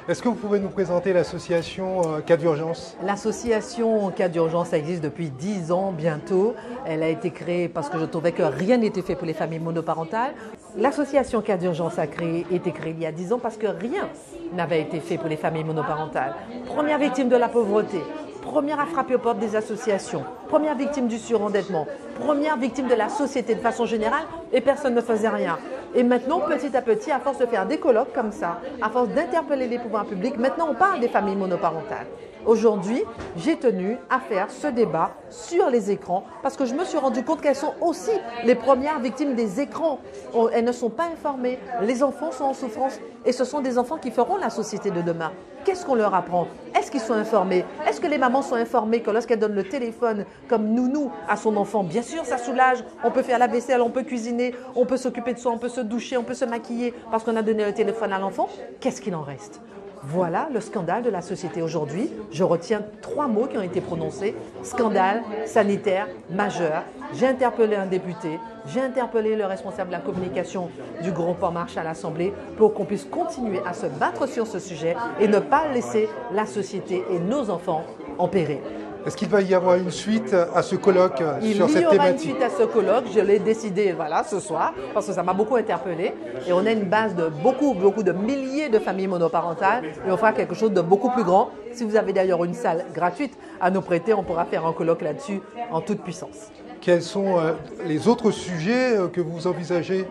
Est-ce que vous pouvez nous présenter l'association Cas d'urgence? L'association Cas d'urgence existe depuis 10 ans bientôt. Elle a été créée parce que je trouvais que rien n'était fait pour les familles monoparentales. L'association Cas d'urgence a été créée il y a 10 ans parce que rien n'avait été fait pour les familles monoparentales. Première victime de la pauvreté, première à frapper aux portes des associations, première victime du surendettement, première victime de la société de façon générale, et personne ne faisait rien. Et maintenant, petit à petit, à force de faire des colloques comme ça, à force d'interpeller les pouvoirs publics, maintenant on parle des familles monoparentales. Aujourd'hui, j'ai tenu à faire ce débat sur les écrans parce que je me suis rendu compte qu'elles sont aussi les premières victimes des écrans. Elles ne sont pas informées, les enfants sont en souffrance et ce sont des enfants qui feront la société de demain. Qu'est-ce qu'on leur apprend? Est-ce qu'ils sont informés? Est-ce que les mamans sont informées que lorsqu'elles donnent le téléphone comme nounou à son enfant, bien sûr ça soulage, on peut faire la vaisselle, on peut cuisiner, on peut s'occuper de soi, on peut se doucher, on peut se maquiller parce qu'on a donné le téléphone à l'enfant. Qu'est-ce qu'il en reste? Voilà le scandale de la société aujourd'hui. Je retiens 3 mots qui ont été prononcés. Scandale sanitaire majeur. J'ai interpellé un député, j'ai interpellé le responsable de la communication du groupe En Marche à l'Assemblée pour qu'on puisse continuer à se battre sur ce sujet et ne pas laisser la société et nos enfants en péril. Est-ce qu'il va y avoir une suite à ce colloque sur cette thématique? Il y aura une suite à ce colloque, je l'ai décidé voilà, ce soir, parce que ça m'a beaucoup interpellé. Et on a une base de beaucoup de milliers de familles monoparentales et on fera quelque chose de beaucoup plus grand. Si vous avez d'ailleurs une salle gratuite à nous prêter, on pourra faire un colloque là-dessus en toute puissance. Quels sont les autres sujets que vous envisagez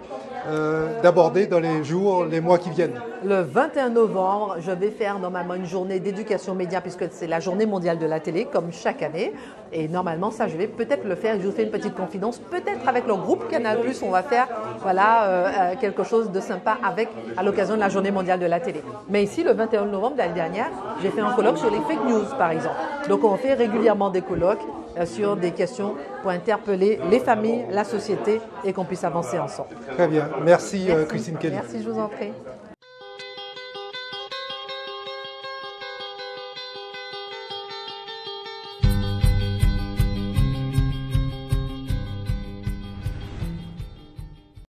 d'aborder dans les jours, les mois qui viennent? Le 21 novembre, je vais faire normalement une journée d'éducation média puisque c'est la journée mondiale de la télé, comme chaque année. Et normalement, ça, je vais peut-être le faire. Je vous fais une petite confidence. Peut-être avec le groupe Canal+, on va faire voilà, quelque chose de sympa à l'occasion de la journée mondiale de la télé. Mais ici, le 21 novembre de l'année dernière, j'ai fait un colloque sur les fake news, par exemple. Donc, on fait régulièrement des colloques sur des questions pour interpeller les familles, la société et qu'on puisse avancer ensemble. Très bien. Merci. Christine Kelly. Merci, je vous en prie.